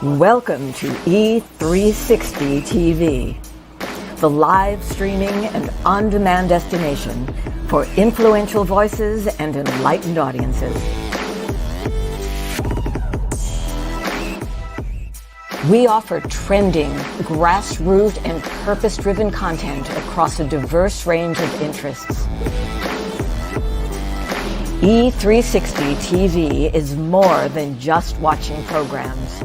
Welcome to E360 TV, the live streaming and on-demand destination for influential voices and enlightened audiences. We offer trending, grassroots, and purpose-driven content across a diverse range of interests. E360 TV is more than just watching programs.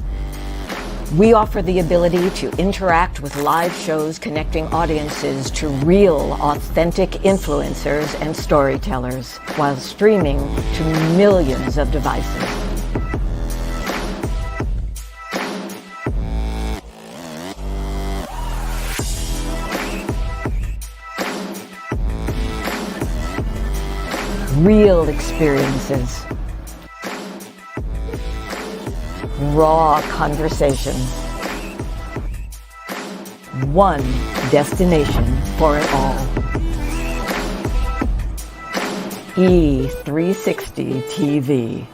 We offer the ability to interact with live shows connecting audiences to real, authentic influencers and storytellers while streaming to millions of devices. Real experiences. Raw conversation. One destination for it all. E360 TV.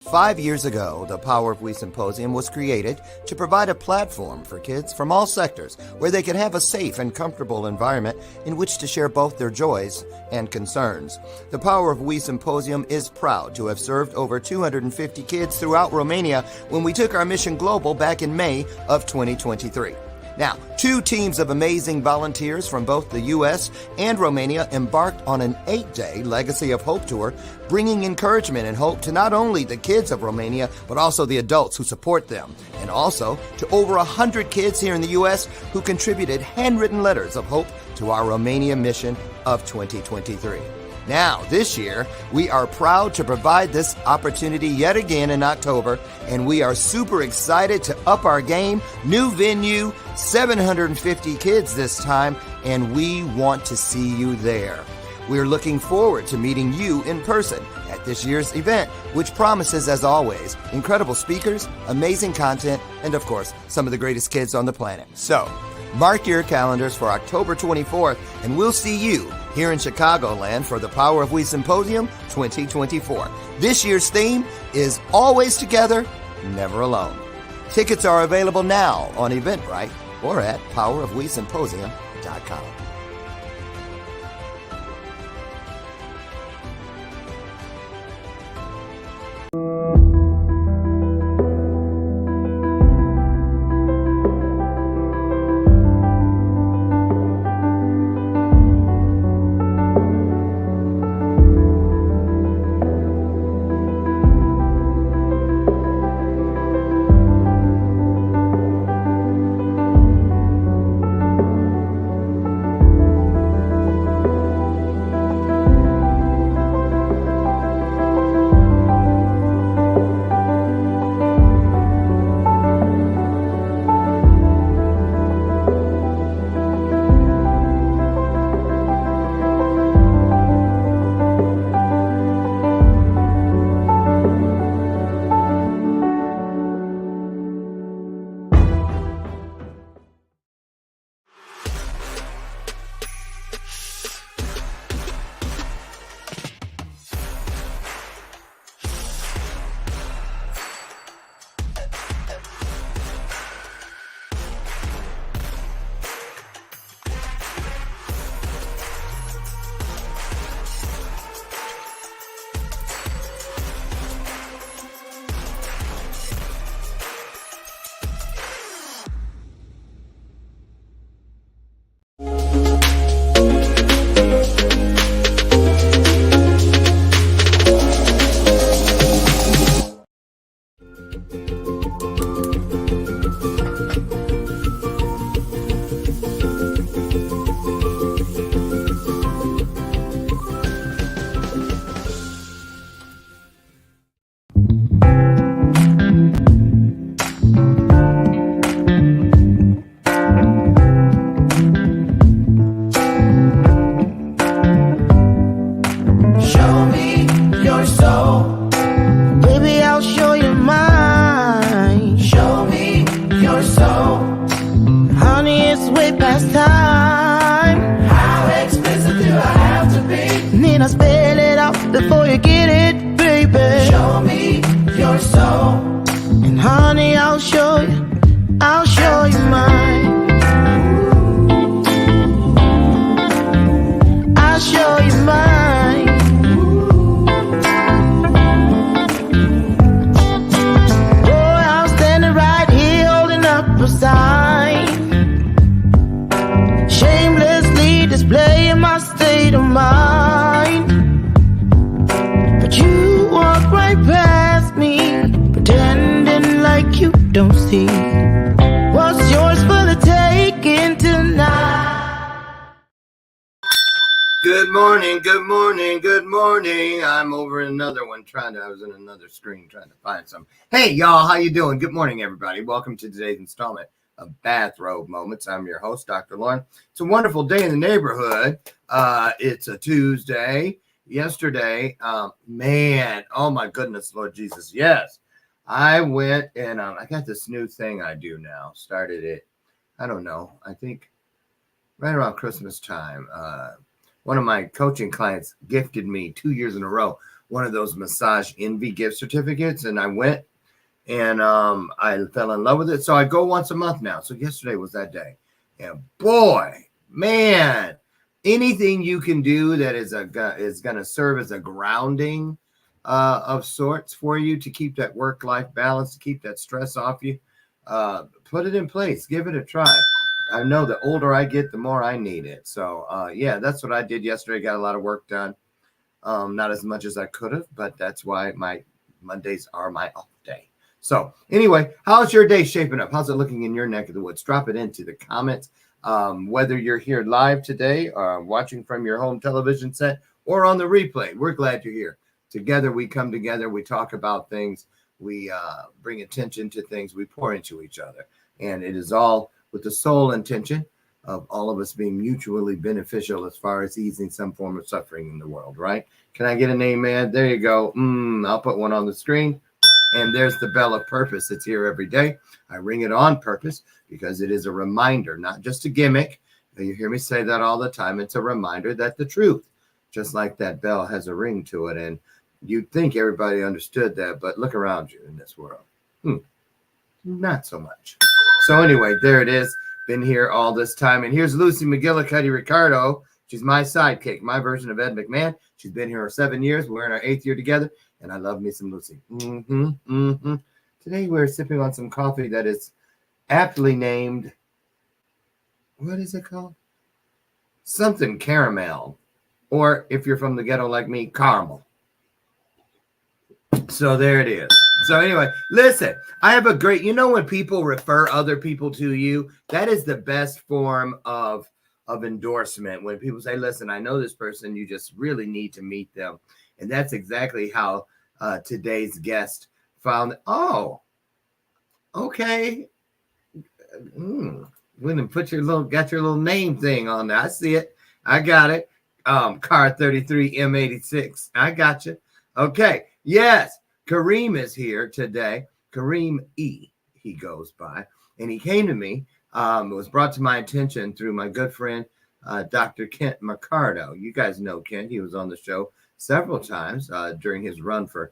5 years ago, the Power of We Symposium was created to provide a platform for kids from all sectors where they could have a safe and comfortable environment in which to share both their joys and concerns. The Power of We Symposium is proud to have served over 250 kids throughout Romania when we took our mission global back in May of 2023. Now, 2 teams of amazing volunteers from both the U.S. and Romania embarked on an 8-day Legacy of Hope tour, bringing encouragement and hope to not only the kids of Romania, but also the adults who support them, and also to over 100 kids here in the U.S. who contributed handwritten letters of hope to our Romania mission of 2023. Now, this year, we are proud to provide this opportunity yet again in October, and we are super excited to up our game. New venue, 750 kids this time, and we want to see you there. We're looking forward to meeting you in person at this year's event, which promises, as always, incredible speakers, amazing content, and of course, some of the greatest kids on the planet. So, mark your calendars for October 24th, and we'll see you here in Chicagoland for the Power of We Symposium 2024. This year's theme is Always Together, Never Alone. Tickets are available now on Eventbrite or at powerofwesymposium.com. don't see what's yours for the taking tonight. Good morning, good morning, good morning. I'm over in another one I was in another screen trying to find some. Hey, y'all, how you doing? Good morning, everybody. Welcome to today's installment of Bathrobe Moments. I'm your host, Dr. Lauren. It's a wonderful day in the neighborhood. It's a Tuesday. Yesterday, man, oh my goodness, Lord Jesus, yes. I went and I got this new thing I do now. Started it, I don't know, I think right around Christmas time. One of my coaching clients gifted me 2 years in a row one of those Massage Envy gift certificates, and I went and I fell in love with it. So I go once a month now. So yesterday was that day, and boy, man, anything you can do that is going to serve as a grounding of sorts for you to keep that work-life balance, to keep that stress off you, put it in place. Give it a try. I know the older I get, the more I need it. So, yeah, that's what I did yesterday. Got a lot of work done. Not as much as I could have, but that's why my Mondays are my off day. So, anyway, how's your day shaping up? How's it looking in your neck of the woods? Drop it into the comments. Whether you're here live today or watching from your home television set or on the replay, we're glad you're here. Together, we come together. We talk about things. We bring attention to things. We pour into each other. And it is all with the sole intention of all of us being mutually beneficial as far as easing some form of suffering in the world, right? Can I get an amen? There you go. I'll put one on the screen. And there's the bell of purpose. It's here every day. I ring it on purpose because it is a reminder, not just a gimmick. You hear me say that all the time. It's a reminder that the truth, just like that bell, has a ring to it. And you'd think everybody understood that, but look around you in this world. Not so much. So anyway, there it is. Been here all this time. And here's Lucy McGillicuddy Ricardo. She's my sidekick, my version of Ed McMahon. She's been here 7 years. We're in our 8th year together. And I love me some Lucy. Today we're sipping on some coffee that is aptly named, what is it called? Something caramel. Or if you're from the ghetto like me, caramel. So there it is. So anyway, listen, I have a great, when people refer other people to you, that is the best form of endorsement. When people say, listen, I know this person, you just really need to meet them. And that's exactly how today's guest found. Oh, okay. Went and got your little name thing on there. I see it. I got it. Car 33 M86. I got you. Okay. Yes. KAREEM is here today. KAREEM E, he goes by. And he came to me. It was brought to my attention through my good friend, Dr. Kent Mercado. You guys know Kent. He was on the show several times during his run for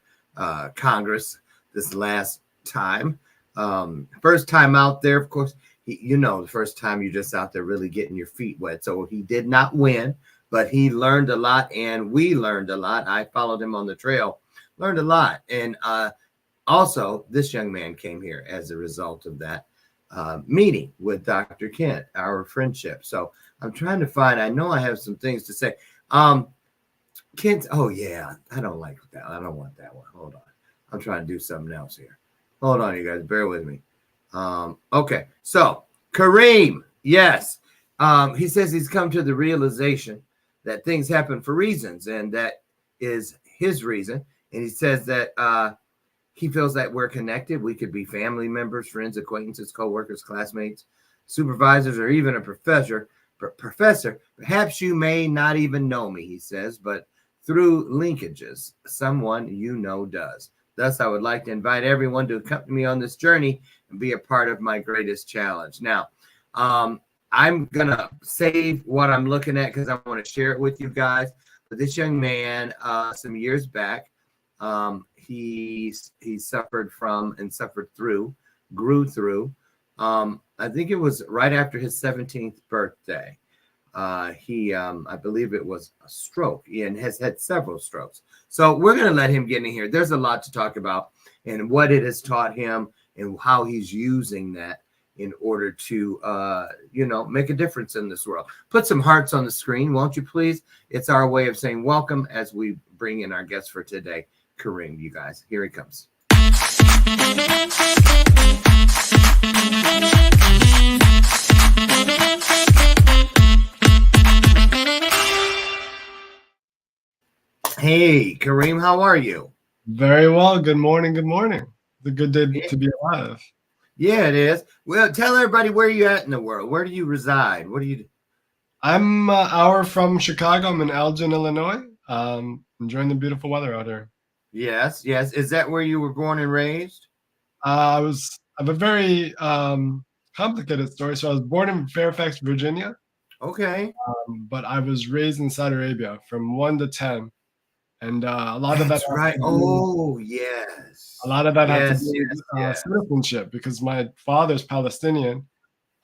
Congress this last time. First time out there, of course, the first time you're just out there really getting your feet wet. So he did not win, but he learned a lot, and we learned a lot. I followed him on the trail. Learned a lot. And also, this young man came here as a result of that meeting with Dr. Kent, our friendship. So I'm trying to find, I know I have some things to say. Kent, oh yeah, I don't like that. I don't want that one. Hold on. I'm trying to do something else here. Hold on, you guys. Bear with me. Okay. So KAREEM, yes. He says he's come to the realization that things happen for reasons, and that is his reason. And he says that he feels that we're connected. We could be family members, friends, acquaintances, co-workers, classmates, supervisors, or even a professor. Perhaps you may not even know me, he says, but through linkages, someone you know does. Thus, I would like to invite everyone to accompany me on this journey and be a part of my greatest challenge. Now, I'm going to save what I'm looking at because I want to share it with you guys. But this young man, some years back, he suffered from and grew through. I think it was right after his 17th birthday. I believe it was a stroke, and has had several strokes. So we're going to let him get in here. There's a lot to talk about and what it has taught him and how he's using that in order to, make a difference in this world. Put some hearts on the screen, won't you please? It's our way of saying welcome as we bring in our guest for today, KAREEM, you guys. Here he comes. Hey, Kareem, how are you? Very well. Good morning. Good morning. It's a good day to be alive. Yeah, it is. Well, tell everybody where you at in the world. Where do you reside? What do you do? I'm an hour from Chicago. I'm in Elgin, Illinois. Enjoying the beautiful weather out here. Yes, yes. Is that where you were born and raised? I have a very complicated story. So I was born in Fairfax, Virginia, Okay. but I was raised in Saudi Arabia from 1 to 10, and a lot of that. That's right. Oh, yes. A lot of that had to Yes, do yes, with yes. citizenship because my father's Palestinian,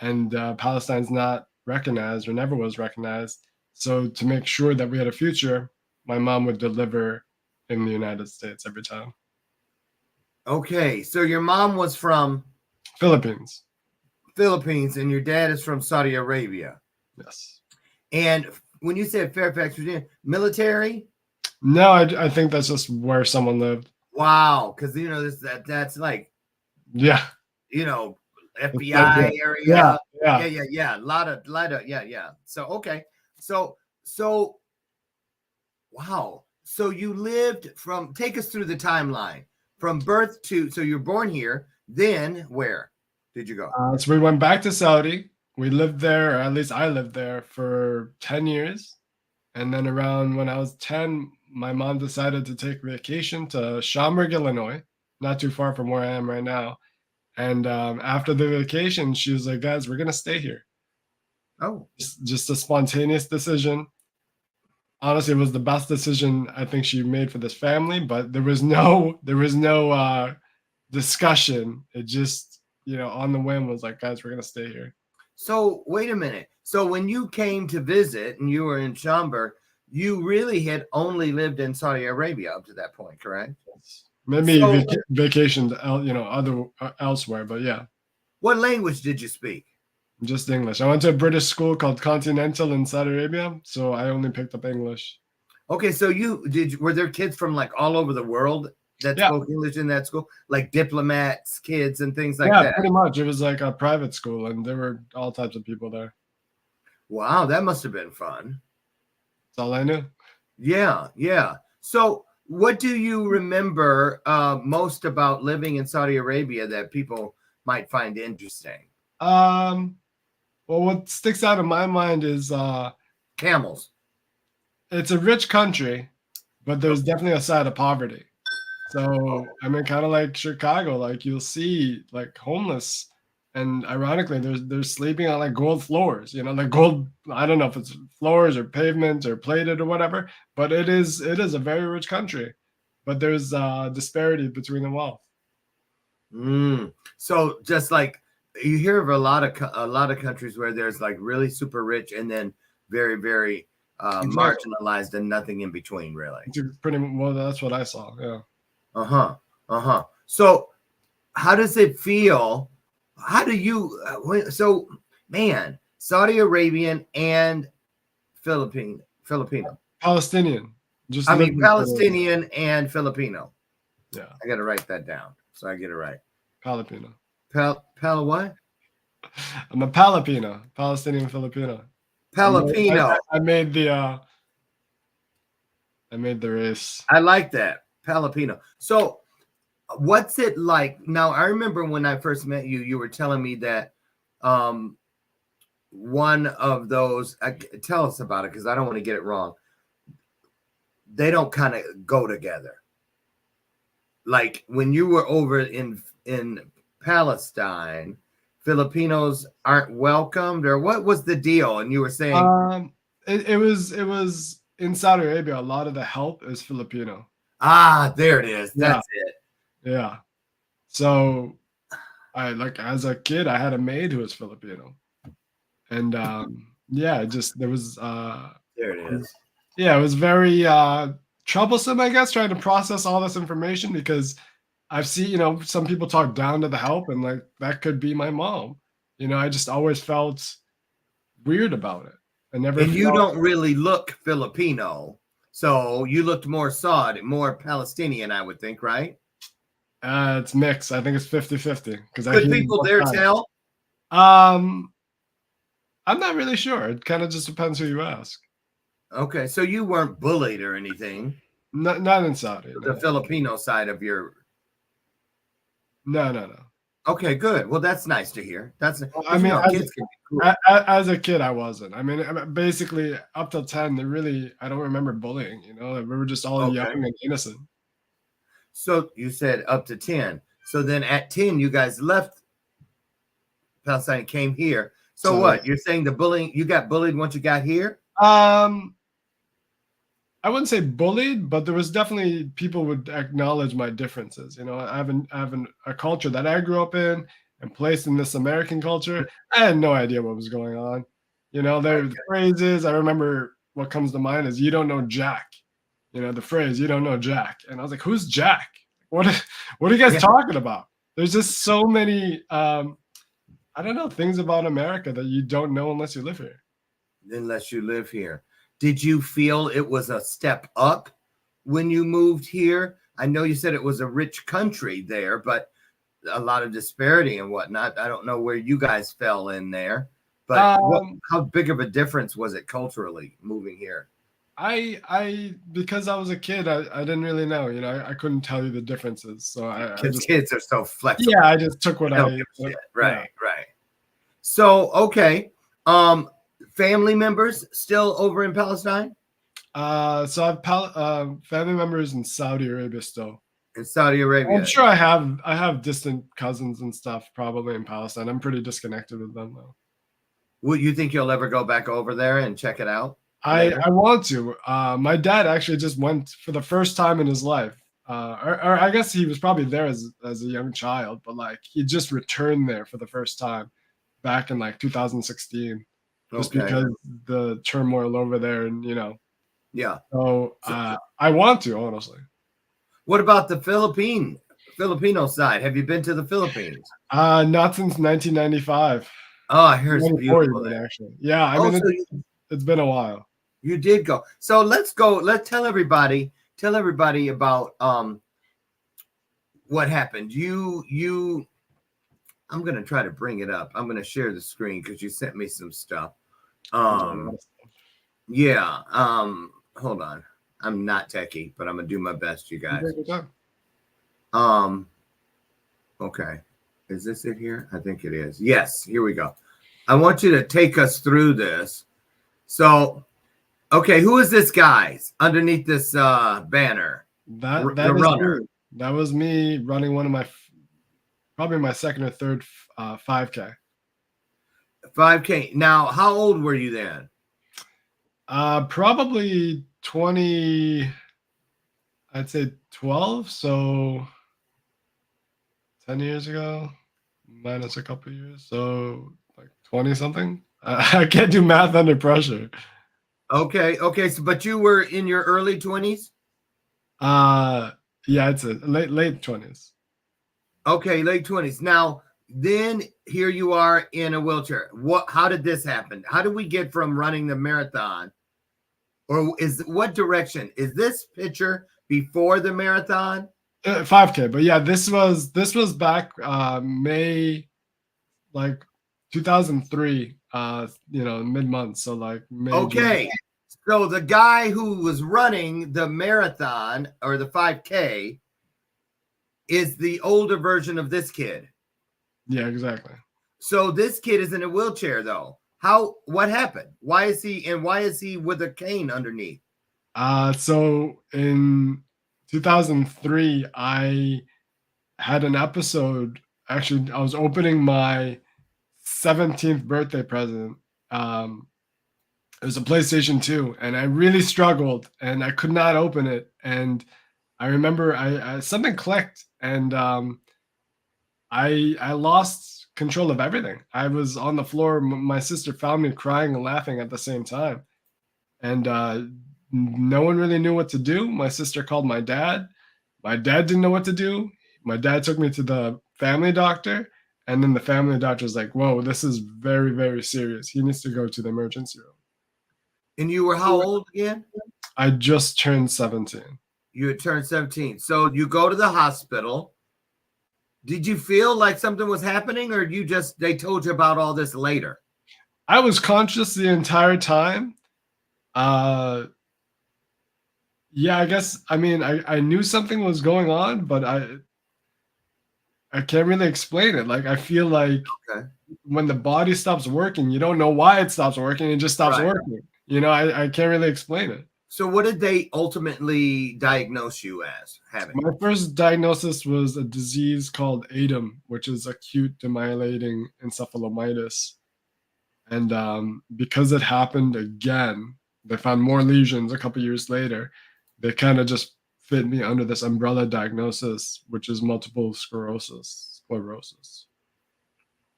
and Palestine's not recognized or never was recognized. So to make sure that we had a future, my mom would deliver in the United States every time. Okay, so your mom was from Philippines. Philippines and your dad is from Saudi Arabia. Yes. And when you said Fairfax, Virginia, military? No, I think that's just where someone lived. Wow, because you know that's like Yeah. FBI area. Yeah. Yeah. A lot of yeah. So okay. So wow. So you lived take us through the timeline from birth to, so you're born here, then where did you go? So we went back to Saudi. We lived there, or at least I lived there for 10 years. And then around when I was 10, my mom decided to take vacation to Schaumburg, Illinois, not too far from where I am right now. And after the vacation, she was like, guys, we're going to stay here. Oh, Just a spontaneous decision. Honestly, it was the best decision I think she made for this family, but there was no discussion. It just, on the whim was like, guys, we're going to stay here. so wait a minute. So when you came to visit and you were in Schaumburg, you really had only lived in Saudi Arabia up to that point, correct? Maybe So- vacationed, elsewhere, but yeah. What language did you speak? Just English. I went to a British school called Continental in Saudi Arabia, so I only picked up English. Okay, so were there kids from like all over the world that spoke English in that school, like diplomats, kids, and things like that? Yeah, pretty much. It was like a private school, and there were all types of people there. Wow, that must have been fun. That's all I knew. Yeah. So, what do you remember most about living in Saudi Arabia that people might find interesting? Well, what sticks out in my mind is Camels. it's a rich country, but there's definitely a side of poverty. So, I mean, kind of like Chicago, like you'll see like homeless, and ironically, they're sleeping on like gold floors, like gold. I don't know if it's floors or pavements or plated or whatever, but it is a very rich country, but there's disparity between the wealth. So just like you hear of a lot of countries where there's like really super rich and then very, very marginalized and nothing in between, really. Pretty well, that's what I saw. Yeah. So how does it feel? How do you? So, man, Saudi Arabian and Filipino. Palestinian. Palestinian and Filipino. Yeah. I got to write that down so I get it right. Filipino. What? I'm a Filipino, Palestinian Filipino. Filipino. I made the race. I like that. Filipino. So, what's it like now? I remember when I first met you, you were telling me that one of those, tell us about it because I don't want to get it wrong. They don't kind of go together. Like when you were over in Palestine, Filipinos aren't welcomed, or what was the deal? And you were saying it was in Saudi Arabia. A lot of the help is Filipino. There it is. That's it. Yeah. So as a kid, I had a maid who was Filipino. And there was there it is. Yeah, it was very troublesome, I guess, trying to process all this information because I've seen, some people talk down to the help, and like that could be my mom. I just always felt weird about it. And you don't really look Filipino, so you looked more Saudi, more Palestinian, I would think, right? It's mixed. I think it's 50-50 because I Could hear people both there sides. tell? I'm not really sure. It kind of just depends who you ask. Okay, so you weren't bullied or anything. Not in Saudi. The No. Filipino side of your. No. Okay, good. Well, that's nice to hear. That's I mean, kids can be cool. as a kid, I wasn't. I mean, basically up till 10, I don't remember bullying. You know, we were just all young and innocent. So you said up to 10. So then at 10, you guys left Palestine and came here. So what? You're saying the bullying, you got bullied once you got here? I wouldn't say bullied, but there was definitely people would acknowledge my differences. You know, I have a culture that I grew up in and placed in this American culture. I had no idea what was going on. You know, there were phrases. I remember what comes to mind is "You don't know Jack." You know, the phrase "You don't know Jack," and I was like, "Who's Jack? What are you guys talking about?" There's just so many I don't know, things about America that you don't know unless you live here. Unless you live here. Did you feel it was a step up when you moved here? I know you said it was a rich country there, but a lot of disparity and whatnot. I don't know where you guys fell in there, but how big of a difference was it culturally moving here? Because I was a kid, I didn't really know. You know, I couldn't tell you the differences. So kids are so flexible. Yeah, I just took what right. So okay, family members still over in Palestine? So I've family members in Saudi Arabia still. In Saudi Arabia, I'm sure I have distant cousins and stuff probably in Palestine. I'm pretty disconnected with them though. Would you think you'll ever go back over there and check it out? I want to. My dad actually just went for the first time in his life. Or I guess he was probably there as a young child, but like he just returned there for the first time back in like 2016, just because the turmoil over there, and you know. Yeah. So I want to, honestly. What about the Filipino side? Have you been to the Philippines? Not since 1995. Oh, I heard it's beautiful there. Actually. Yeah, I mean it's been a while. You did go. So let's go. Let's tell everybody about what happened. I'm gonna try to bring it up. I'm gonna share the screen because you sent me some stuff. Yeah. Hold on. I'm not techie, but I'm gonna do my best, you guys. Okay. Is this it here? I think it is. Yes, here we go. I want you to take us through this. So, okay, who is this guy underneath this banner? That was me running one of probably my second or third 5K. 5K. Now, how old were you then? Probably 20. I'd say 12. So 10 years ago, minus a couple of years. So like 20 something. I can't do math under pressure. Okay. So, but you were in your early 20s? Yeah, it's a late 20s. Okay, late 20s. Now, then here you are in a wheelchair. How did this happen? How did we get from running the marathon? Or what direction? Is this picture before the marathon? 5K, but yeah, this was back May, like 2003. Mid-month, so like May. Okay, June. So the guy who was running the marathon or the 5K is the older version of this kid. Yeah, exactly. So this kid is in a wheelchair, though. What happened? Why is he with a cane underneath? So in 2003, I had an episode. Actually, I was opening my 17th birthday present. It was a PlayStation 2, and I really struggled, and I could not open it. And I remember I something clicked, and I lost control of everything. I was on the floor. My sister found me crying and laughing at the same time, and no one really knew what to do. My sister called my dad. My dad didn't know what to do. My dad took me to the family doctor, and then the family doctor was like, "Whoa, this is very, very serious. He needs to go to the emergency room." And you were how old again? I just turned 17. You had turned 17. So you go to the hospital. Did you feel like something was happening, or they told you about all this later? I was conscious the entire time. Yeah, I guess, I mean, I knew something was going on, but I can't really explain it. Like, I feel like Okay. when the body stops working, you don't know why it stops working, it just stops Right. working. You know, I can't really explain it. So what did they ultimately diagnose you as having? My first diagnosis was a disease called ADEM, which is acute demyelinating encephalomyelitis. And because it happened again, they found more lesions a couple years later. They kind of just fit me under this umbrella diagnosis, which is multiple sclerosis.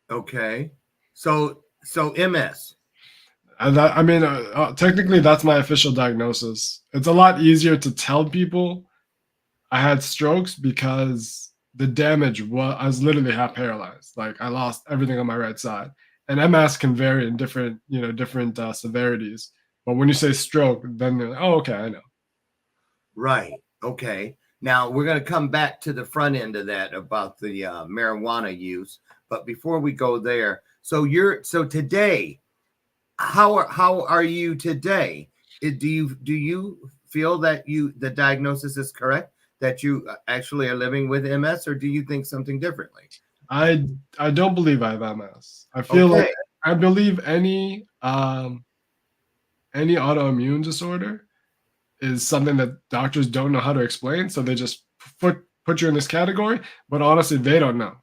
Okay. So MS. And that, I mean, technically, that's my official diagnosis. It's a lot easier to tell people I had strokes because the damage was, I was literally half paralyzed. Like, I lost everything on my right side. And MS can vary in different, different severities. But when you say stroke, then they're like, oh, okay, I know. Right. Okay. Now we're going to come back to the front end of that about the marijuana use, but before we go there, so today, how are you today? Do you feel that the diagnosis is correct, that you actually are living with MS, or do you think something differently? I don't believe I have MS. I feel like I believe any autoimmune disorder is something that doctors don't know how to explain, so they just put you in this category. But honestly, they don't know.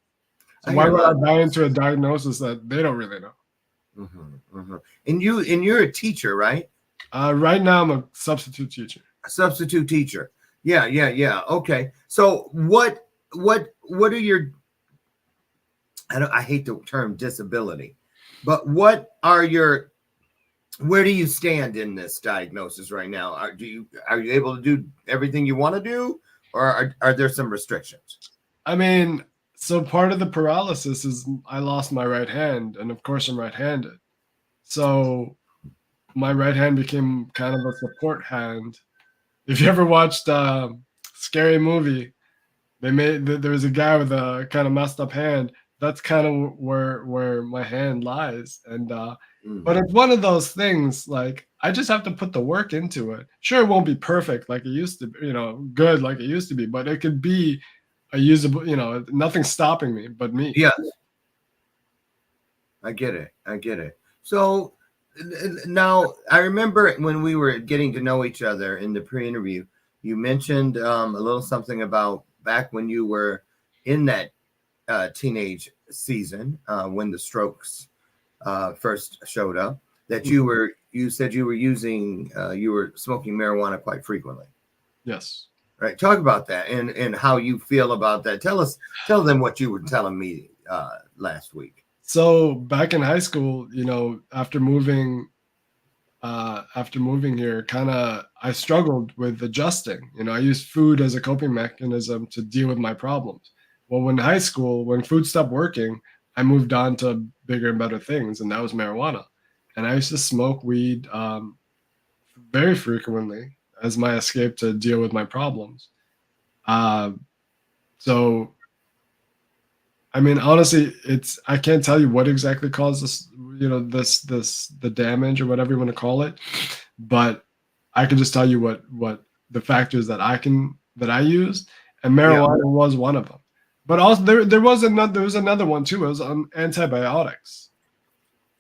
So why would I buy into a diagnosis that they don't really know? Mm-hmm, mm-hmm. And you're a teacher, right? Right now, I'm a substitute teacher. A substitute teacher. Yeah. Okay. So what are your, I hate the term disability, but where do you stand in this diagnosis right now? Are you able to do everything you want to do, or are there some restrictions? I mean, so part of the paralysis is I lost my right hand, and of course I'm right-handed. So my right hand became kind of a support hand. If you ever watched Scary Movie, there was a guy with a kind of messed up hand. That's kind of where my hand lies. And but it's one of those things, like, I just have to put the work into it. Sure, it won't be perfect like it used to be, good like it used to be, but it could be a usable, nothing's stopping me but me. Yes. I get it. So now I remember when we were getting to know each other in the pre-interview, you mentioned a little something about back when you were in that teenage season, when the strokes first showed up, that you said you were smoking marijuana quite frequently. Yes. Right. Talk about that and how you feel about that. Tell them what you were telling me last week. So back in high school, after moving here, kind of I struggled with adjusting. I used food as a coping mechanism to deal with my problems. Well, when high school, when food stopped working, I moved on to bigger and better things, and that was marijuana. And I used to smoke weed very frequently as my escape to deal with my problems. So I mean, honestly, I can't tell you what exactly caused this, the damage or whatever you want to call it, but I can just tell you what the factors that I used, and marijuana was one of them. But also there was another one too. It was on antibiotics.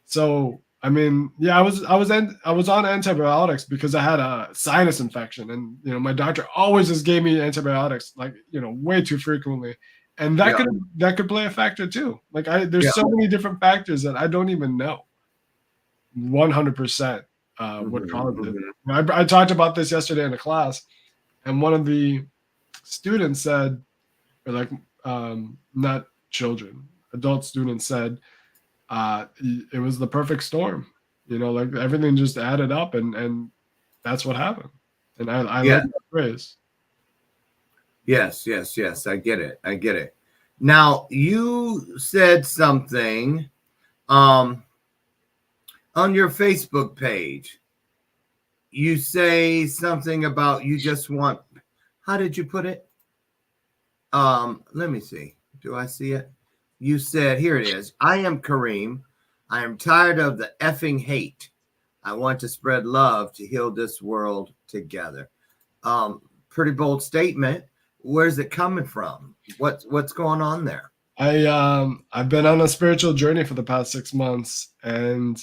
So I mean, yeah, I was on antibiotics because I had a sinus infection, and my doctor always just gave me antibiotics, like, way too frequently. And that could play a factor too. Like, there's so many different factors that I don't even know 100% what caused it. I talked about this yesterday in a class, and one of the students said, or like, not children, adult students said, it was the perfect storm. Like, everything just added up, and that's what happened. And I like that phrase. Yes. I get it. Now, you said something on your Facebook page. You say something about you just want, how did you put it? Let me see. Do I see it? You said, here it is. I am Kareem. I am tired of the effing hate. I want to spread love to heal this world together. Pretty bold statement. Where's it coming from? What's going on there? I've been on a spiritual journey for the past 6 months, and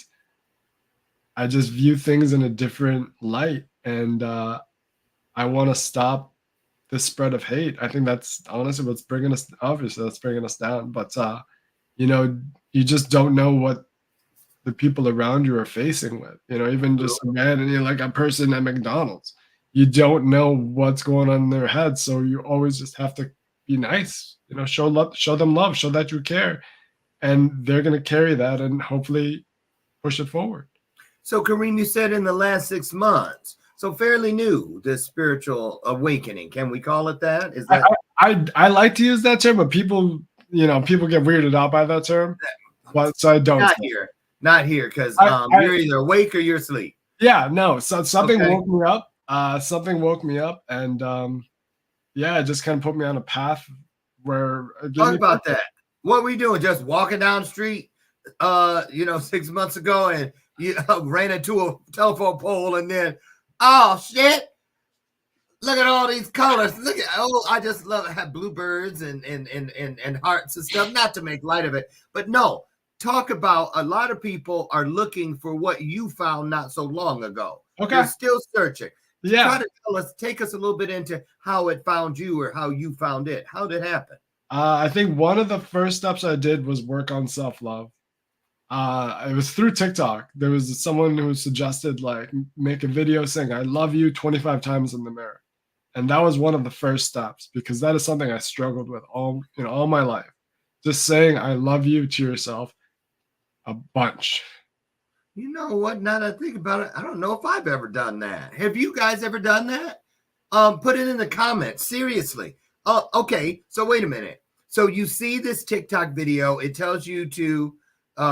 I just view things in a different light, and I want to stop the spread of hate. I think that's honestly what's bringing us. Obviously, that's bringing us down. But you know, you just don't know what the people around you are facing with. You know, even just randomly like a person at McDonald's, you don't know what's going on in their head. So you always just have to be nice. You know, show love, show them love, show that you care, and they're gonna carry that and hopefully push it forward. So, Kareem, you said in the last 6 months, so fairly new, this spiritual awakening. Can we call it that? Is that? I like to use that term, but people, you know, people get weirded out by that term. But so I don't. Not here, because you're either awake or you're asleep. Yeah, no. So something woke me up. Something woke me up, and yeah, it just kind of put me on a path where. Talk about that. What were you doing? Just walking down the street, 6 months ago, and you ran into a telephone pole, and then, oh shit! Look at all these colors. Look at I just love it. Have bluebirds and hearts and stuff. Not to make light of it, but no. Talk about a lot of people are looking for what you found not so long ago. Okay, they're still searching. Yeah, try to take us a little bit into how it found you or how you found it. How did it happen? I think one of the first steps I did was work on self-love. It was through TikTok. There was someone who suggested like make a video saying "I love you" 25 times in the mirror, and that was one of the first steps because that is something I struggled with all my life. Just saying "I love you" to yourself a bunch. You know what? Now that I think about it, I don't know if I've ever done that. Have you guys ever done that? Put it in the comments. Seriously. Okay. So wait a minute. So you see this TikTok video. It tells you to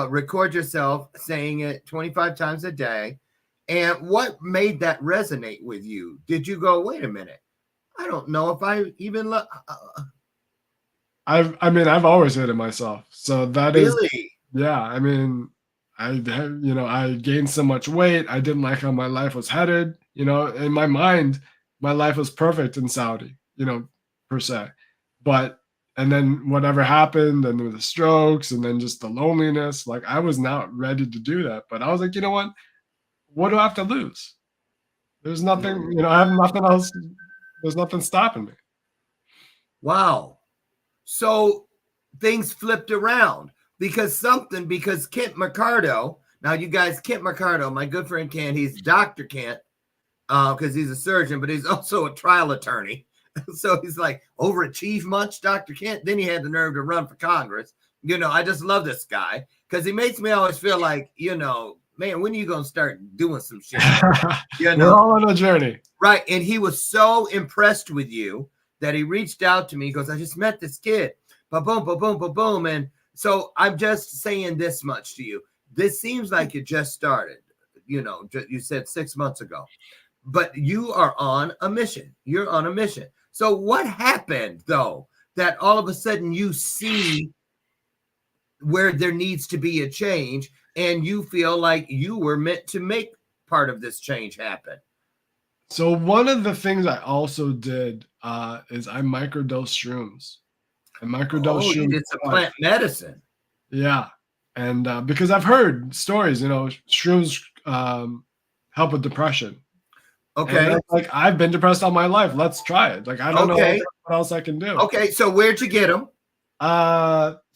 record yourself saying it 25 times a day. And what made that resonate with you? Did you go, wait a minute, I don't know if I even I've always hated myself. So that really? is, yeah, I mean, I gained so much weight. I didn't like how my life was headed. You know, in my mind, my life was perfect in Saudi, per se. But, and then whatever happened, and with the strokes, and then just the loneliness, like I was not ready to do that. But I was like, you know what do I have to lose? There's nothing, I have nothing else. There's nothing stopping me. Wow. So things flipped around because Kent Mercado, now you guys, Kent Mercado, my good friend Kent, he's Dr. Kent, because he's a surgeon, but he's also a trial attorney. So he's like, overachieve much, Dr. Kent? Then he had the nerve to run for Congress. I just love this guy because he makes me always feel like, man, when are you going to start doing some shit? We're all on a journey. Right. And he was so impressed with you that he reached out to me. He goes, I just met this kid. Ba-boom, ba-boom, ba-boom. And so I'm just saying this much to you. This seems like it just started, you said 6 months ago, but you are on a mission. You're on a mission. So what happened, though, that all of a sudden you see where there needs to be a change and you feel like you were meant to make part of this change happen? So one of the things I also did is I microdosed shrooms. You did some plant medicine. Yeah. And because I've heard stories, shrooms help with depression. Okay. And like, I've been depressed all my life. Let's try it. Like, I don't know what else I can do. Okay. So where'd you get them?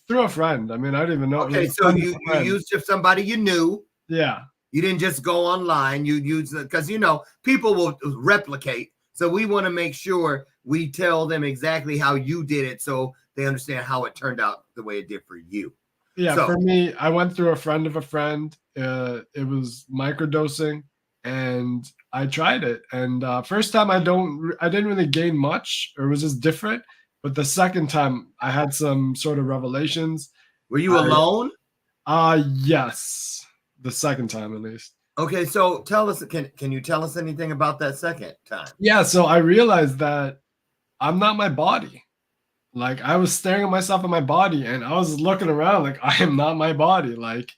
Through a friend. I mean, I didn't even know. Okay. So you used somebody you knew. Yeah. You didn't just go online. You used it because, people will replicate. So we want to make sure we tell them exactly how you did it so they understand how it turned out the way it did for you. Yeah. So, for me, I went through a friend of a friend. It was microdosing. And I tried it, and first time I didn't really gain much, or it was just different. But the second time, I had some sort of revelations. Were you alone? Yes, the second time at least. Okay, so tell us. Can you tell us anything about that second time? Yeah, so I realized that I'm not my body. Like I was staring at myself in my body, and I was looking around like I am not my body. Like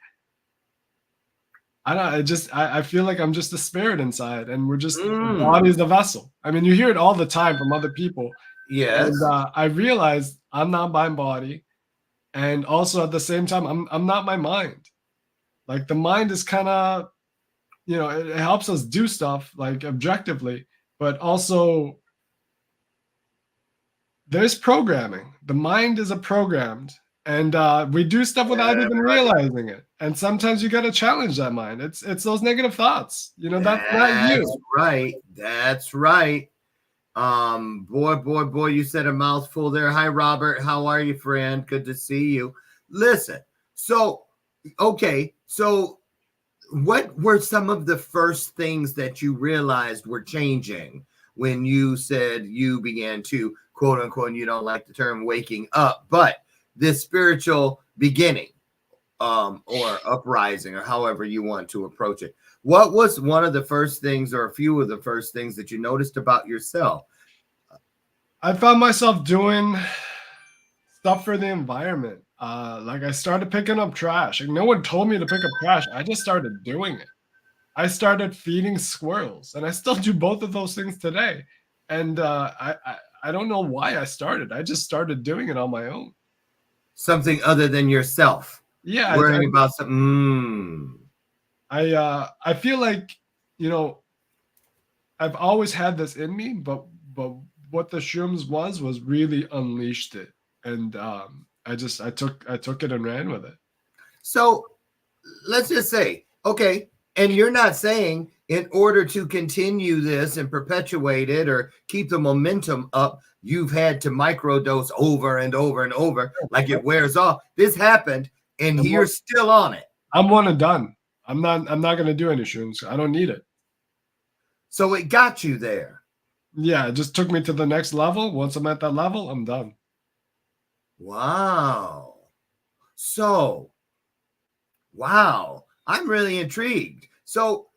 I don't. I feel like I'm just a spirit inside, and we're just the body is the vessel. I mean, you hear it all the time from other people, Yes. and I realized I'm not my body, and also at the same time, I'm not my mind. Like the mind is kind of, it helps us do stuff like objectively, but also there's programming. The mind is a programmed, and we do stuff without even realizing it. And sometimes you got to challenge that mind. It's those negative thoughts. That's not That's you. right. That's right. Boy, you said a mouthful there. Hi, Robert. How are you, friend? Good to see you. Listen, so, okay, so what were some of the first things that you realized were changing when you said you began to, quote unquote, and you don't like the term waking up, but this spiritual beginning, or uprising, or however you want to approach it? What was one of the first things, or a few of the first things that you noticed about yourself? I found myself doing stuff for the environment. Like I started picking up trash. Like no one told me to pick up trash. I just started doing it. I started feeding squirrels, and I still do both of those things today. And I don't know why I started. I just started doing it on my own. Something other than yourself. Yeah, Worrying about something. I feel like, I've always had this in me, but what the shrooms was really unleashed it, and I took it and ran with it. So let's just say, okay, and you're not saying in order to continue this and perpetuate it or keep the momentum up, you've had to microdose over and over and over, like it wears off. This happened, and you're still on it. I'm one and done. I'm not going to do any shrooms. I don't need it. So it got you there. Yeah, it just took me to the next level. Once I'm at that level, I'm done. Wow. So, wow. I'm really intrigued. So,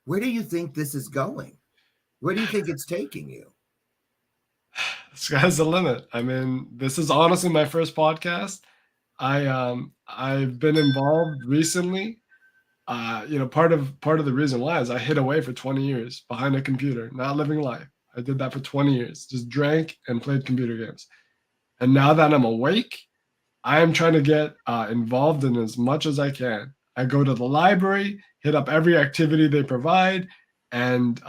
where do you think this is going? Where do you think it's taking you? Sky's the limit. I mean, this is honestly my first podcast. I've been involved recently. Part of the reason why is I hid away for 20 years behind a computer, not living life. I did that for 20 years, just drank and played computer games. And now that I'm awake, I am trying to get involved in as much as I can. I go to the library, hit up every activity they provide, and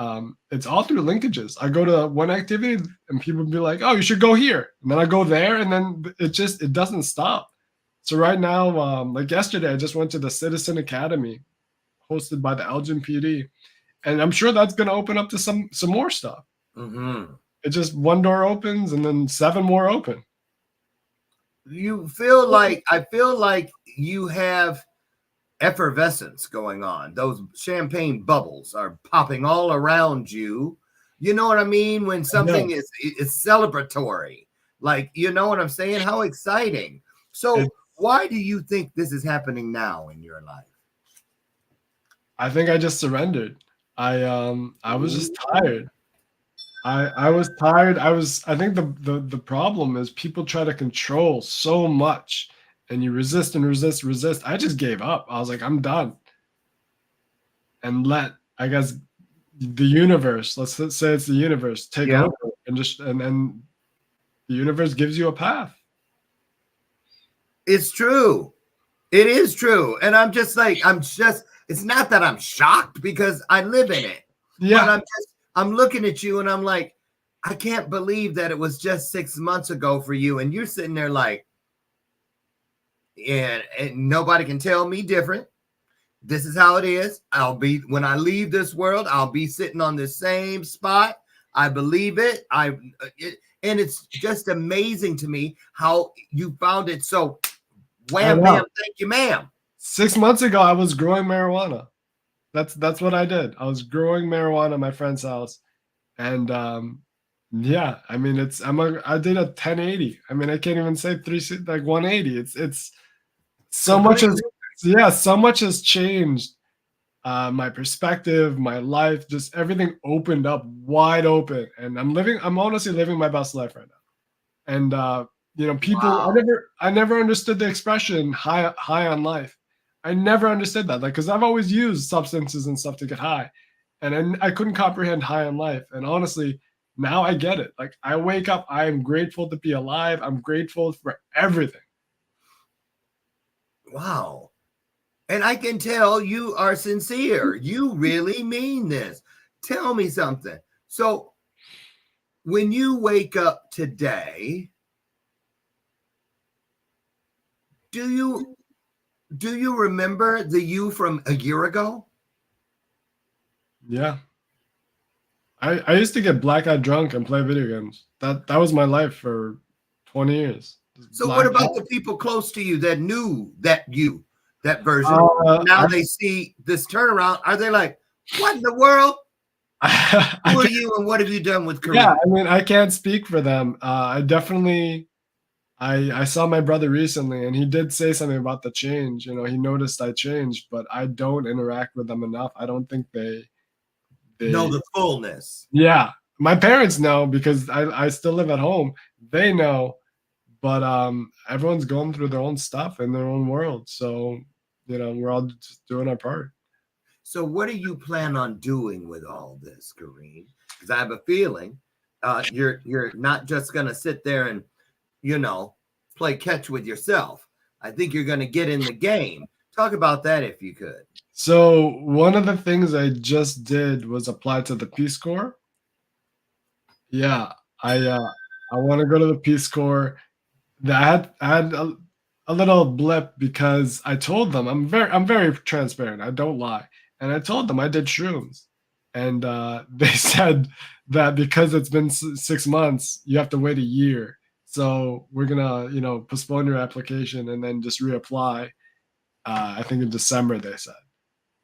it's all through linkages. I go to one activity and people be like, "Oh, you should go here," and then I go there, and then it doesn't stop. So right now, like yesterday, I just went to the Citizen Academy, hosted by the Elgin PD, and I'm sure that's going to open up to some more stuff. Mm-hmm. It just one door opens, and then 7 more open. I feel like you have effervescence going on. Those champagne bubbles are popping all around you. You know what I mean? When something is celebratory, like, you know what I'm saying? How exciting. So why do you think this is happening now in your life? I think I just surrendered. I was just tired. I was tired. I think the problem is people try to control so much, and you resist and resist. I just gave up. I was like, I'm done. And I guess the universe, let's say it's the universe, take over and then the universe gives you a path. It's true. It is true. And it's not that I'm shocked because I live in it. Yeah. But I'm looking at you and I'm like, I can't believe that it was just 6 months ago for you. And you're sitting there like, and nobody can tell me different. This is how it is. When I leave this world, I'll be sitting on the same spot. I believe it. And it's just amazing to me how you found it so wham, bam, thank you, ma'am. 6 months ago, I was growing marijuana. That's what I did. I was growing marijuana at my friend's house. And yeah, I mean, I did a 1080. I mean, I can't even say 180. It's so much so much has changed. My perspective, my life, just everything opened up wide open. And I'm honestly living my best life right now. And people, Wow. I never understood the expression high on life. I never understood that, like, because I've always used substances and stuff to get high, and I couldn't comprehend high on life. And honestly, now I get it. Like, I wake up, I am grateful to be alive. I'm grateful for everything. Wow. And I can tell you are sincere. You really mean this. Tell me something. So when you wake up today, do you remember the you from a year ago? Yeah. I used to get blackout drunk and play video games. That was my life for 20 years. Just So what blacked about out. the people close to you that knew that version? Now I, they see this turnaround. Are they like, what in the world? I Who are can't, you and what have you done with yeah, Kareem? I mean, I can't speak for them. I definitely, I saw my brother recently, and he did say something about the change. He noticed I changed, but I don't interact with them enough. I don't think Know they, the fullness. yeah. My parents know because I still live at home. They know, but everyone's going through their own stuff in their own world. So, we're all just doing our part. So what do you plan on doing with all this, Kareem? Because I have a feeling you're not just gonna sit there and you know play catch with yourself. I think you're gonna get in the game. Talk about that if you could. So one of the things I just did was apply to the Peace Corps. Yeah, I want to go to the Peace Corps. I had a little blip because I told them I'm very transparent. I don't lie, and I told them I did shrooms, and they said that because it's been 6 months, you have to wait a year. So we're gonna postpone your application and then just reapply. I think in December they said.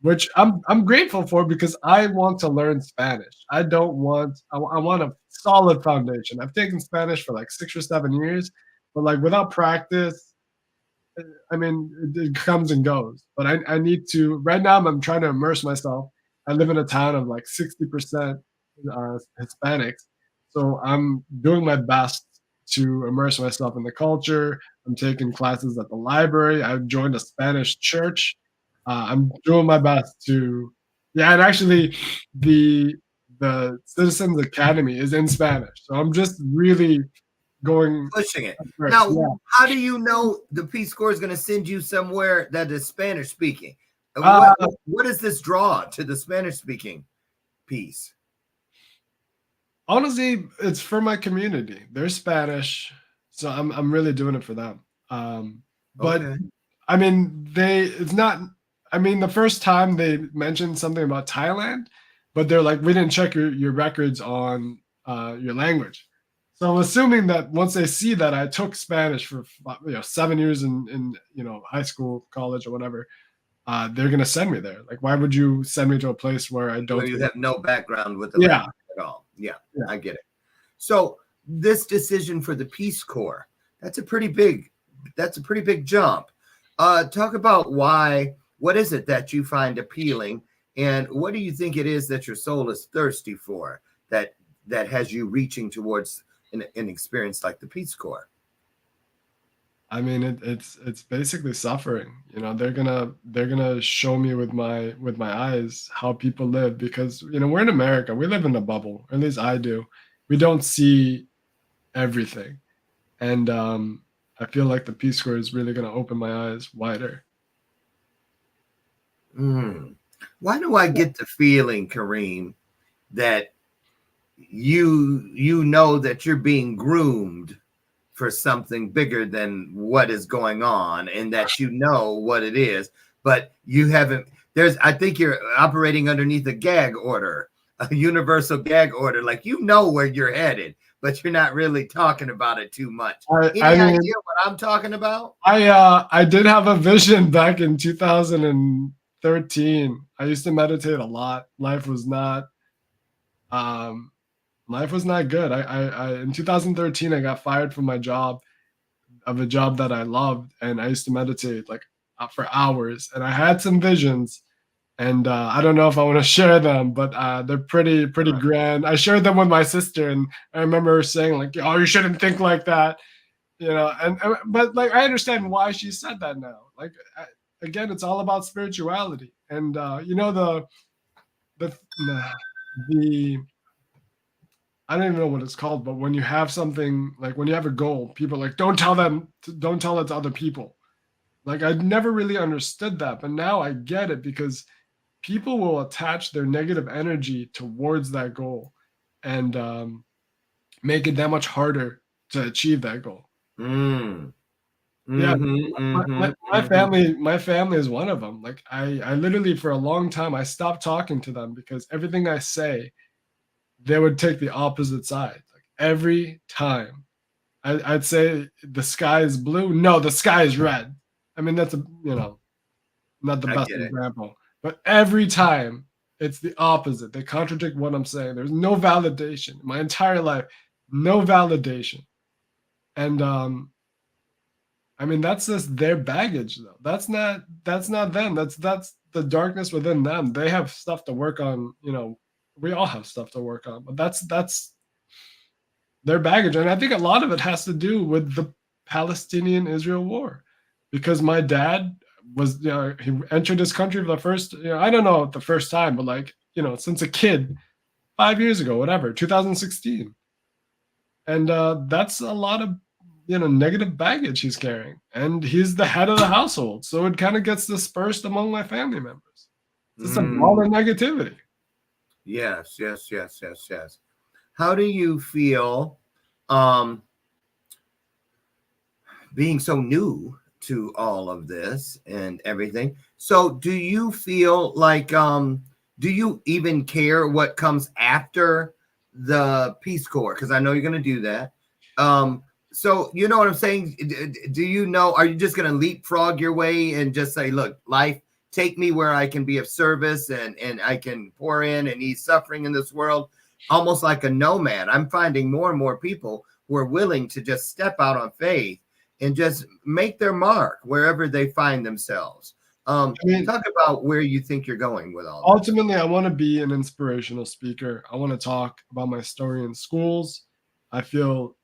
Which I'm grateful for because I want to learn Spanish. I don't want I want a solid foundation. I've taken Spanish for like 6 or 7 years, but like without practice, I mean, it comes and goes. But I need to right now. I'm trying to immerse myself. I live in a town of like 60% Hispanics, so I'm doing my best to immerse myself in the culture. I'm taking classes at the library. I've joined a Spanish church. I'm doing my best to, yeah, and actually, the the Citizens Academy is in Spanish, so I'm just really going Pushing it. first. Now, Yeah. how do you know the Peace Corps is going to send you somewhere that is Spanish speaking? Uh, What is this draw to the Spanish speaking piece? Honestly, it's for my community. They're Spanish, so I'm really doing it for them. But Okay. I mean, it's not. I mean, the first time they mentioned something about Thailand, but they're like, we didn't check your records on your language. So I'm assuming that once they see that I took Spanish for 7 years in high school, college, or whatever, they're gonna send me there. Like, why would you send me to a place where I Where don't? you have no background with the Yeah, language at all. Yeah, yeah. I get it. So this decision for the Peace Corps, that's a pretty big, jump. Talk about what is it that you find appealing, and what do you think it is that your soul is thirsty for that has you reaching towards an experience like the Peace Corps? I mean, it's basically suffering. They're gonna show me with my eyes how people live because we're in America. We live in a bubble, or at least I do. We don't see everything, and I feel like the Peace Corps is really gonna open my eyes wider. Why do I get the feeling, Kareem, that you know that you're being groomed for something bigger than what is going on, and that you know what it is, but you haven't. I think you're operating underneath a gag order, a universal gag order, like where you're headed, but you're not really talking about it too much. I Any mean, idea what I'm talking about? I did have a vision back in 2013. I used to meditate a lot. Um, life was not good. I in 2013 I got fired from my job of a job that I loved, and I used to meditate like for hours, and I had some visions, And I don't know if I want to share them, but they're pretty grand. I shared them with my sister, and I remember her saying like, "Oh, you shouldn't think like that," and but like I understand why she said that now. Like again, it's all about spirituality, and the the I don't even know what it's called, but when you have something like when you have a goal, people are like don't tell it to other people. Like I never really understood that, but now I get it because people will attach their negative energy towards that goal and make it that much harder to achieve that goal. Mm. Yeah, Mm-hmm, mm-hmm, mm-hmm. my family is one of them. Like I literally for a long time I stopped talking to them because everything I say, they would take the opposite side. Like every time. I'd say the sky is blue. No, the sky is red. I mean, that's not the I best get it. example, but every time it's the opposite. They contradict what I'm saying. There's no validation. My entire life, no validation. And I mean that's just their baggage though. That's not them. That's the darkness within them. They have stuff to work on, we all have stuff to work on, but that's their baggage. And I think a lot of it has to do with the Palestinian Israel war. Because my dad was, he entered this country for the first, I don't know the first time, but like, since a kid, 5 years ago, whatever, 2016. And that's a lot of, negative baggage he's carrying. And he's the head of the household. So it kind of gets dispersed among my family members. It's just a ball Mm. of negativity. Yes, yes, yes, yes, yes. How do you feel um being so new to all of this and everything? So do you feel like do you even care what comes after the Peace Corps? Because I know you're going to do that. So you know what I'm saying? Do you know? Are you just going to leapfrog your way and just say, "Look, life, take me where I can be of service and I can pour in and ease suffering in this world," almost like a nomad? I'm finding more and more people who are willing to just step out on faith and just make their mark wherever they find themselves. I mean, Talk about where you think you're going with all this. ultimately, I want to be an inspirational speaker. I want to talk about my story in schools. I feel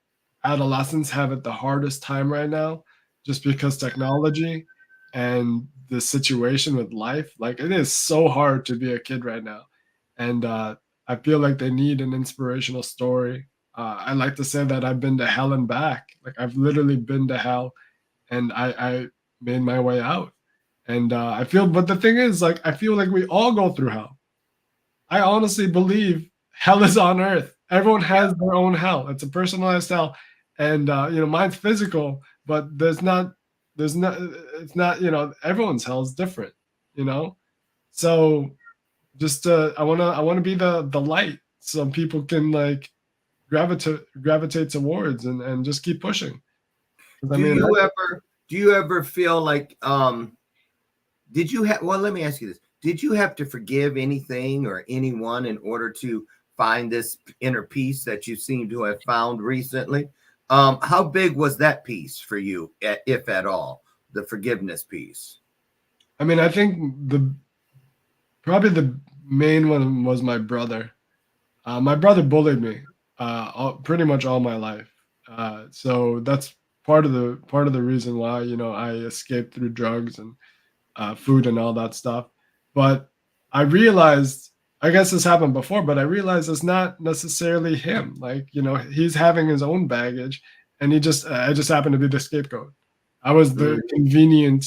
adolescents have it the hardest time right now just because technology and the situation with life, like it is so hard to be a kid right now. And I feel like they need an inspirational story. I like to say that I've been to hell and back. Like I've literally been to hell and I made my way out. And but the thing is, like, I feel like we all go through hell. I honestly believe hell is on earth. Everyone has their own hell. It's a personalized hell, and mine's physical, but it's not. Everyone's hell is different. You know, so just I wanna be the light, so people can like gravitate towards and just keep pushing. 'Cause I Do mean, you ever feel like did you have well let me ask you this. Did you have to forgive anything or anyone in order to find this inner peace that you seem to have found recently? How big was that piece for you, if at all, the forgiveness piece? I think probably the main one was my brother. My brother bullied me pretty much all my life, so that's part of the reason why I escaped through drugs and food and all that stuff. But I realized, I guess this happened before, but I realized it's not necessarily him. Like he's having his own baggage, and I just happened to be the scapegoat. I was the Mm, convenient,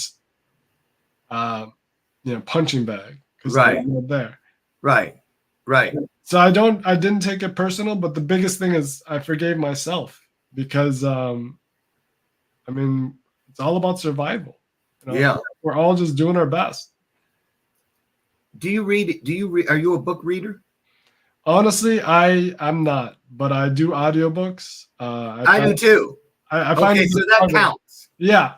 uh, punching bag because I right, was there. right, right. So I didn't take it personal, but the biggest thing is I forgave myself because I mean it's all about survival. Yeah. We're all just doing our best. Do you read? Are you a book reader? Honestly, I'm not, but I do audiobooks. I do too. I find Okay, it so a that struggle. counts. Yeah.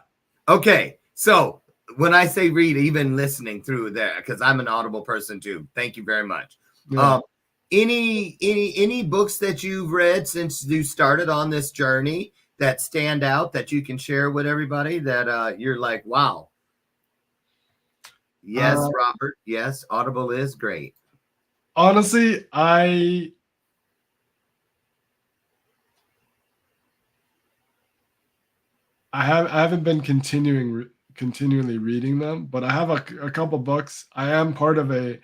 Okay, so when I say read, even listening through there, because I'm an audible person too. Thank you very much. Yeah. Um, any books that you've read since you started on this journey that stand out that you can share with everybody that you're like, wow. Yes, Robert. Yes, Audible is great. Honestly, I haven't been continually reading them, but I have a couple books. I am part of a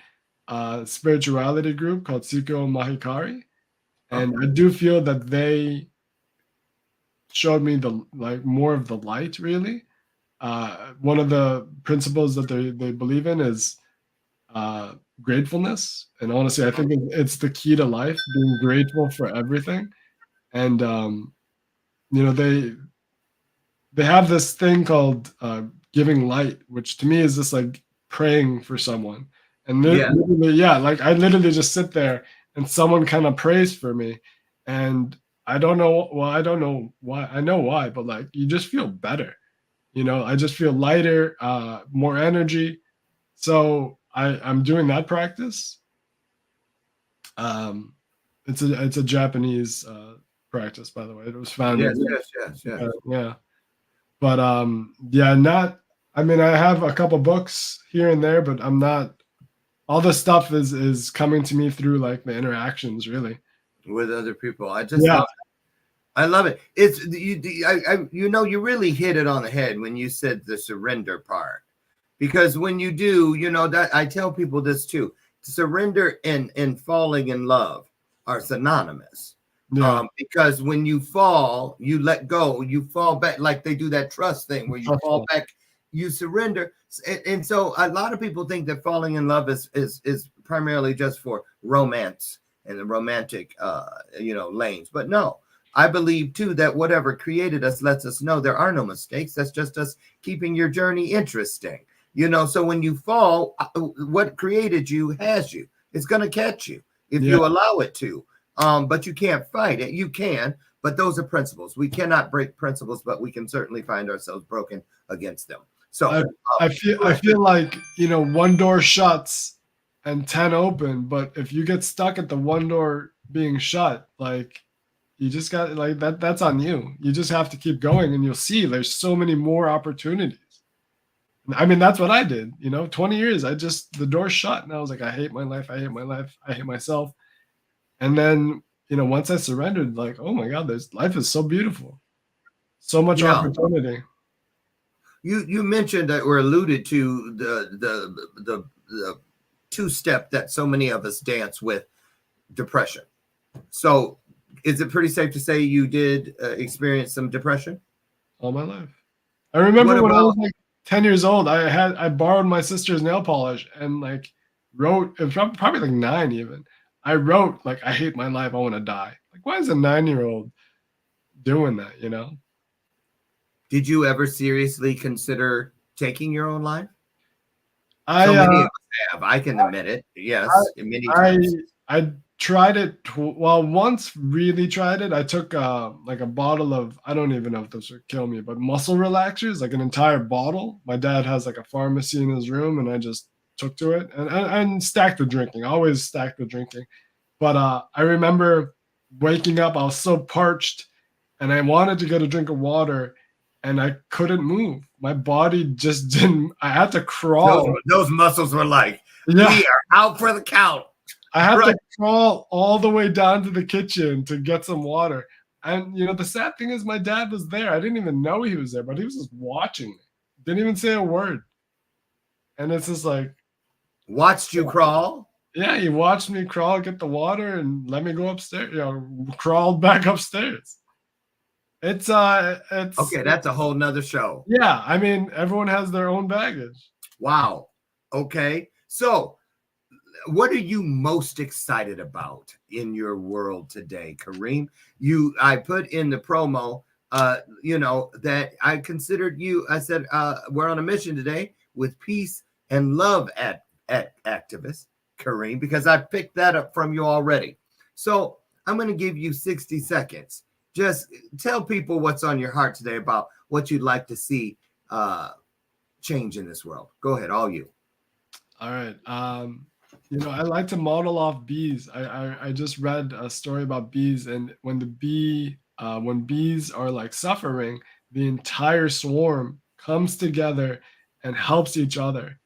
spirituality group called Siko Mahikari, and I do feel that they showed me the like more of the light. Really, one of the principles that they believe in is gratefulness, and honestly, I think it's the key to life, being grateful for everything. And you know, they have this thing called giving light, which to me is just like praying for someone. And Yeah. literally, yeah, like I literally just sit there and someone kind of prays for me. And I don't know, well, I don't know why. I know why, but like you just feel better. You know, I just feel lighter, more energy. So I'm doing that practice. Um, it's a Japanese practice, by the way. It was founded. Yes. Yeah. But yeah, not I mean, I have a couple books here and there, but I'm not all this stuff is coming to me through like the interactions, really. With other people. I just Yeah. I love it. It's you know, you really hit it on the head when you said the surrender part. Because when you do, you know, that I tell people this too. Surrender and falling in love are synonymous. Yeah. Because when you fall, you let go, you fall back, like they do that trust thing where you fall back, you surrender. And so a lot of people think that falling in love is primarily just for romance and the romantic you know, lanes. But no, I believe too that whatever created us lets us know there are no mistakes. That's just us keeping your journey interesting. You know, so when you fall, what created you has you. It's going to catch you if you allow it to. But you can't fight it. You can, but those are principles. We cannot break principles, but we can certainly find ourselves broken against them. So I feel like, you know, one door shuts and 10 open, but if you get stuck at the one door being shut, like you just got like that's on you. You just have to keep going and you'll see there's so many more opportunities. I mean, that's what I did, you know, 20 years. The door shut and I was like, I hate my life. I hate my life. I hate myself. And then, you know, once I surrendered, like, oh my God, life is so beautiful. So much opportunity. You mentioned that or alluded to the two-step that so many of us dance with, depression. So is it pretty safe to say you did experience some depression? All my life. I remember when I was like 10 years old, I borrowed my sister's nail polish and like wrote, it was probably like 9 even. I wrote like, I hate my life, I want to die. Like, why is a 9-year-old doing that, you know? Did you ever seriously consider taking your own life? So many of us have. I can admit it. Yes, many times. I tried it. Well, once really tried it. I took like a bottle of, I don't even know if this would kill me, but muscle relaxers, like an entire bottle. My dad has like a pharmacy in his room, and I just took to it and stacked with drinking. Always stacked with drinking. But I remember waking up. I was so parched, and I wanted to get a drink of water, and I couldn't move. My body just didn't. I had to crawl. Those muscles were like, we are out for the count. I had to crawl all the way down to the kitchen to get some water. And, you know, the sad thing is my dad was there. I didn't even know he was there, but he was just watching me. Didn't even say a word. And it's just like. Watched you crawl? Yeah, he watched me crawl, get the water, and let me go upstairs. You know, crawled back upstairs. It's okay, that's a whole nother show. Yeah, I mean, everyone has their own baggage. Wow. Okay. So what are you most excited about in your world today, Kareem? I put in the promo, you know, that I considered you. I said, we're on a mission today with peace and love at activist Kareem, because I picked that up from you already. So I'm going to give you 60 seconds. Just tell people what's on your heart today about what you'd like to see change in this world. Go ahead, all you. All right. You know, I like to model off bees. I just read a story about bees, and when bees are like suffering, the entire swarm comes together and helps each other.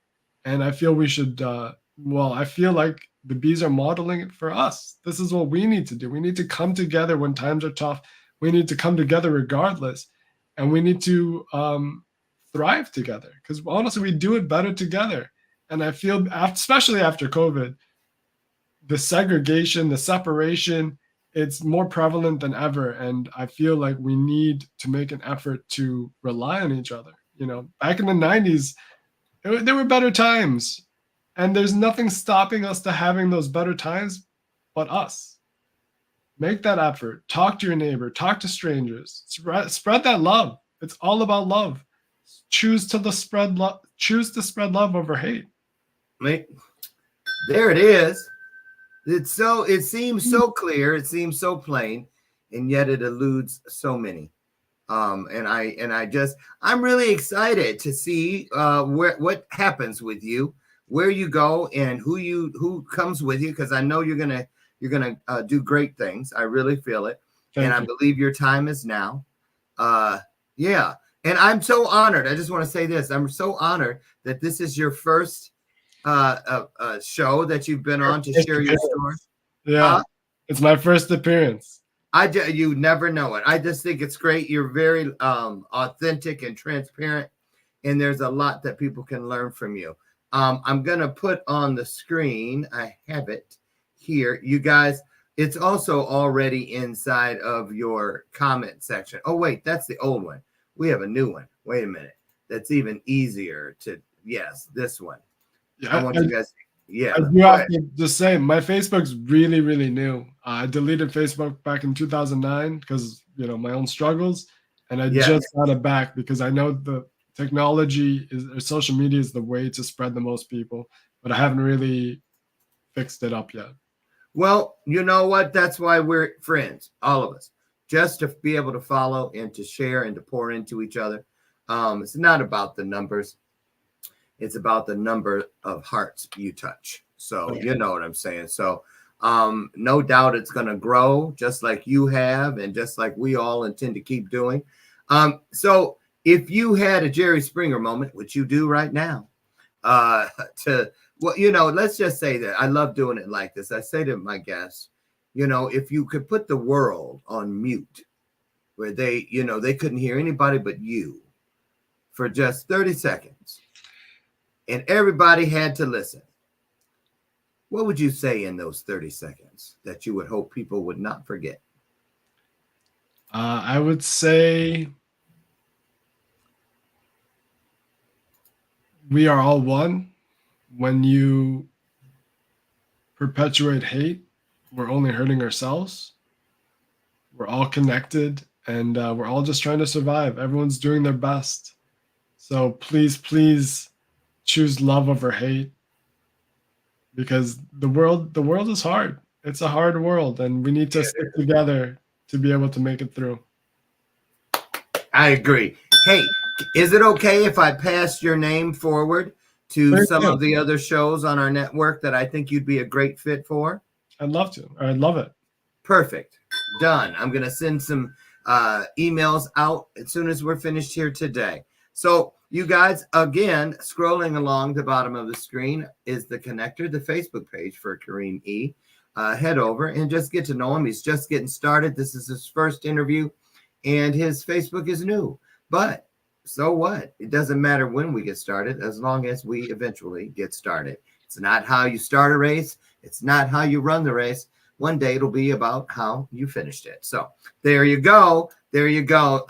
And I feel we should, I feel like the bees are modeling it for us. This is what we need to do. We need to come together when times are tough. We need to come together regardless. And we need to thrive together, because honestly, we do it better together. And I feel, especially after COVID, the segregation, the separation, it's more prevalent than ever. And I feel like we need to make an effort to rely on each other. You know, back in the 90s, there were better times, and there's nothing stopping us to having those better times but us. Make that effort. Talk to your neighbor. Talk to strangers. Spread that love. It's all about love. Choose to spread love. Choose to spread love over hate. Mate, there it is. It seems so clear. It seems so plain, and yet it eludes so many. I'm really excited to see what happens with you, where you go, and who comes with you, because I know you're gonna do great things. I really feel it. Thank I you. believe your time is now. Yeah. And I'm so honored. I just want to say this. I'm so honored that this is your first show that you've been on to share your story. Yeah. It's my first appearance. You never know it. I just think it's great. You're very authentic and transparent, and there's a lot that people can learn from you. I'm going to put on the screen, I have it here. You guys, it's also already inside of your comment section. Oh, wait, that's the old one. We have a new one. Wait a minute. That's even easier to, yes, this one. Yeah, I want you guys. Yeah. I do have to just say, my Facebook's really, really new. I deleted Facebook back in 2009 because, you know, my own struggles. And I just got it back because I know the technology social media is the way to spread the most people, but I haven't really fixed it up yet. Well, you know what? That's why we're friends, all of us, just to be able to follow and to share and to pour into each other. It's not about the numbers. It's about the number of hearts you touch. So you know what I'm saying. So no doubt it's going to grow just like you have, and just like we all intend to keep doing. So if you had a Jerry Springer moment, which you do right now, well, you know, let's just say that I love doing it like this. I say to my guests, you know, if you could put the world on mute where they, you know, they couldn't hear anybody but you for just 30 seconds, and everybody had to listen, what would you say in those 30 seconds that you would hope people would not forget? I would say we are all one. When you perpetuate hate, we're only hurting ourselves. We're all connected, and we're all just trying to survive. Everyone's doing their best. So please, please choose love over hate, because the world is hard. It's a hard world, and we need to stick together to be able to make it through. I agree. Hey, is it okay if I pass your name forward to some of the other shows on our network that I think you'd be a great fit for? I'd love to. I'd love it. Perfect. Done. I'm going to send some emails out as soon as we're finished here today. So you guys, again, scrolling along the bottom of the screen is the connector, the Facebook page for KAREEM E. Head over and just get to know him. He's just getting started. This is his first interview, and his Facebook is new. But so what? It doesn't matter when we get started, as long as we eventually get started. It's not how you start a race. It's not how you run the race. One day it'll be about how you finished it. So there you go. There you go.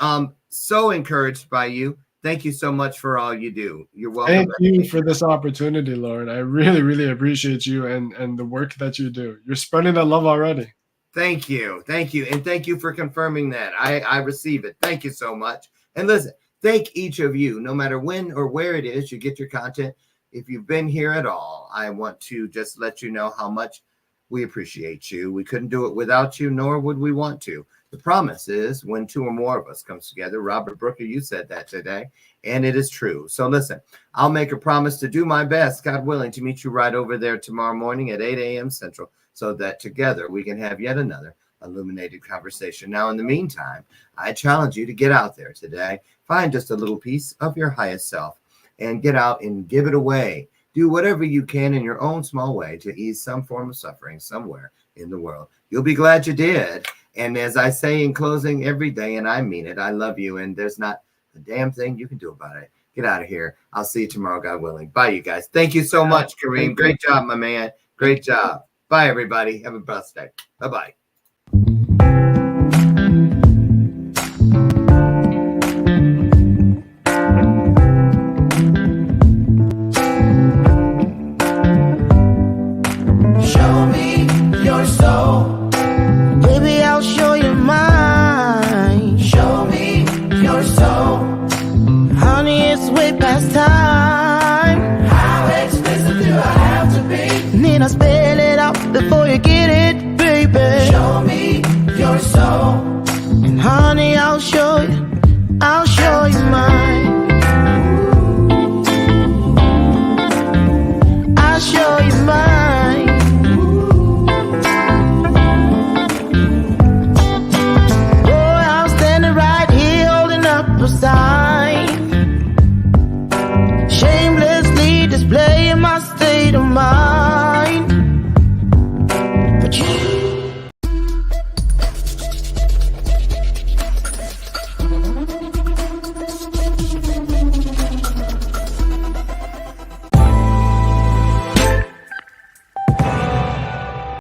So encouraged by you. Thank you so much for all you do. You're welcome. Thank you for this opportunity, Lauren. I really, really appreciate you and the work that you do. You're spreading that love already. Thank you. Thank you. And thank you for confirming that. I receive it. Thank you so much. And listen, thank each of you, no matter when or where it is you get your content. If you've been here at all, I want to just let you know how much we appreciate you. We couldn't do it without you, nor would we want to. The promise is when two or more of us comes together. Robert Brooker, you said that today, and it is true. So listen, I'll make a promise to do my best, God willing, to meet you right over there tomorrow morning at 8 a.m. Central, so that together we can have yet another illuminated conversation. Now, in the meantime, I challenge you to get out there today, find just a little piece of your highest self, and get out and give it away. do whatever you can in your own small way to ease some form of suffering somewhere in the world. You'll be glad you did. And as I say in closing every day, and I mean it, I love you, and there's not a damn thing you can do about it. Get out of here. I'll see you tomorrow, God willing. Bye, you guys. Thank you so much, Kareem. Great job, my man. Great job. Bye, everybody. Have a blessed day. Bye-bye. Show me your soul. Baby, I'll show you mine. Show me your soul. Honey, it's way past time.